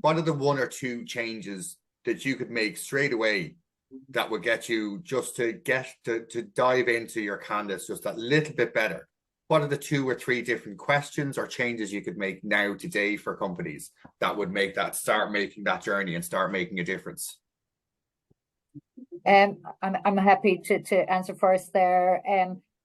what are the one or two changes that you could make straight away that would get you just to dive into your candidates just a little bit better? What are the 2 or 3 different questions or changes you could make now today for companies that would make that, start making that journey and start making a difference? I'm happy to answer first there.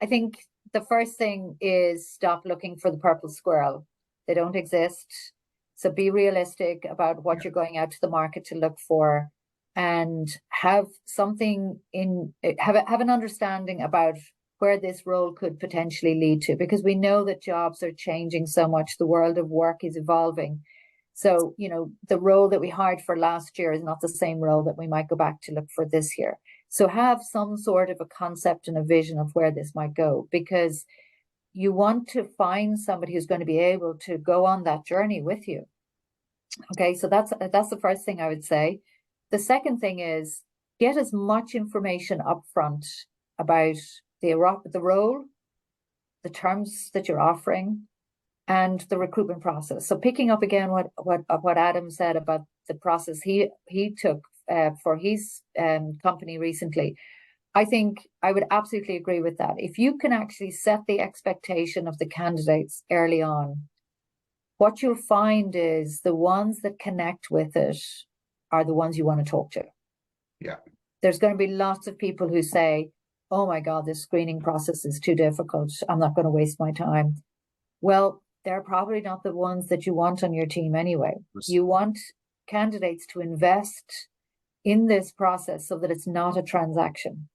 I think the first thing is stop looking for the purple squirrel. They don't exist. So be realistic about what you're going out to the market to look for, and have something have an understanding about where this role could potentially lead to, because we know that jobs are changing so much. The world of work is evolving. So, the role that we hired for last year is not the same role that we might go back to look for this year. So have some sort of a concept and a vision of where this might go, because you want to find somebody who's going to be able to go on that journey with you. Okay, so that's the first thing I would say. The second thing is get as much information up front about the role, the terms that you're offering, and the recruitment process. So picking up again what Adam said about the process he took for his company recently, I think I would absolutely agree with that. If you can actually set the expectation of the candidates early on, what you'll find is the ones that connect with it are the ones you want to talk to. Yeah. There's going to be lots of people who say, oh my God, this screening process is too difficult. I'm not going to waste my time. Well, they're probably not the ones that you want on your team anyway. You want candidates to invest in this process so that it's not a transaction.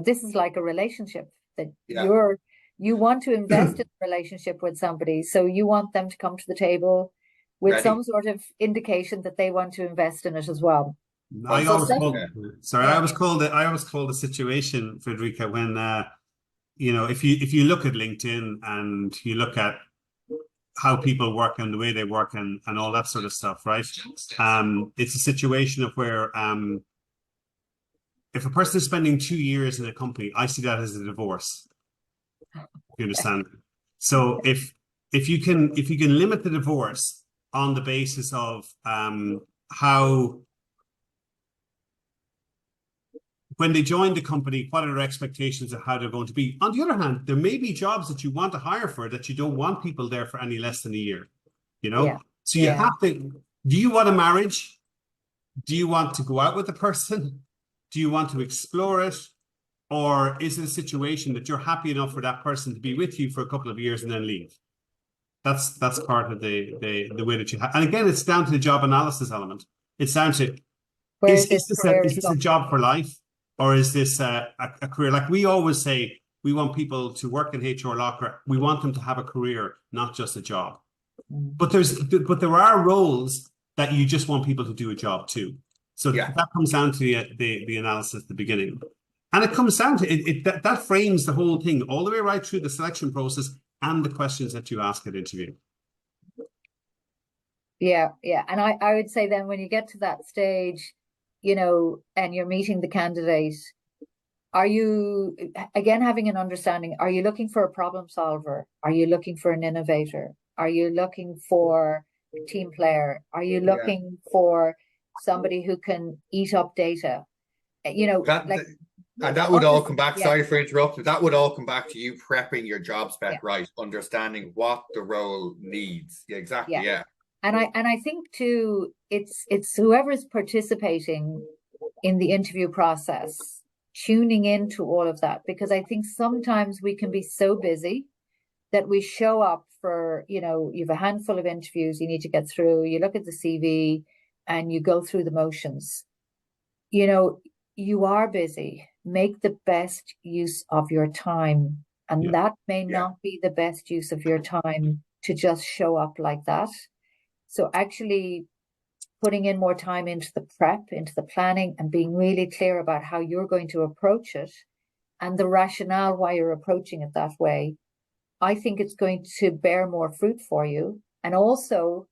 This is like a relationship that you want to invest in a relationship with somebody. So you want them to come to the table with some sort of indication that they want to invest in it as well. I always call the situation, Frederica, when if you look at LinkedIn and you look at how people work and the way they work and all that sort of stuff, right? It's a situation of where if a person is spending 2 years in a company, I see that as a divorce. You understand? So if you can limit the divorce on the basis of how, when they join the company, what are their expectations of how they're going to be? On the other hand, there may be jobs that you want to hire for that you don't want people there for any less than a year, So you have to, do you want a marriage? Do you want to go out with the person? Do you want to explore it? Or is it a situation that you're happy enough for that person to be with you for a couple of years and then leave? That's part of the way that you have. And again, it's down to the job analysis element. It's down to, is this a job for life? Or is this a career? Like we always say, we want people to work in HR Locker. We want them to have a career, not just a job. But there are roles that you just want people to do a job too. So that comes down to the analysis at the beginning. And it comes down to that frames the whole thing all the way right through the selection process and the questions that you ask at interview. Yeah. And I would say then when you get to that stage, and you're meeting the candidate, are you, again, having an understanding, are you looking for a problem solver? Are you looking for an innovator? Are you looking for a team player? Are you looking for somebody who can eat up data? And that would all come back, sorry for interrupting, that would all come back to you prepping your job spec right, understanding what the role needs. Yeah, exactly, And I think too, it's whoever's participating in the interview process, tuning into all of that, because I think sometimes we can be so busy that we show up for, you've a handful of interviews you need to get through, you look at the CV and you go through the motions. You are busy. Make the best use of your time. And that may not be the best use of your time to just show up like that. So actually putting in more time into the prep, into the planning, and being really clear about how you're going to approach it and the rationale why you're approaching it that way, I think it's going to bear more fruit for you. And also,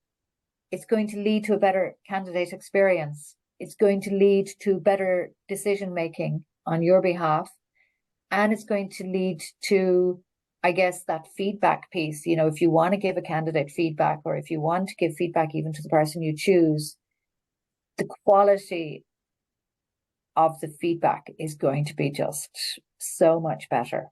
it's going to lead to a better candidate experience. It's going to lead to better decision-making on your behalf. And it's going to lead to I guess that feedback piece, you know, if you want to give a candidate feedback, or if you want to give feedback even to the person you choose, the quality of the feedback is going to be just so much better.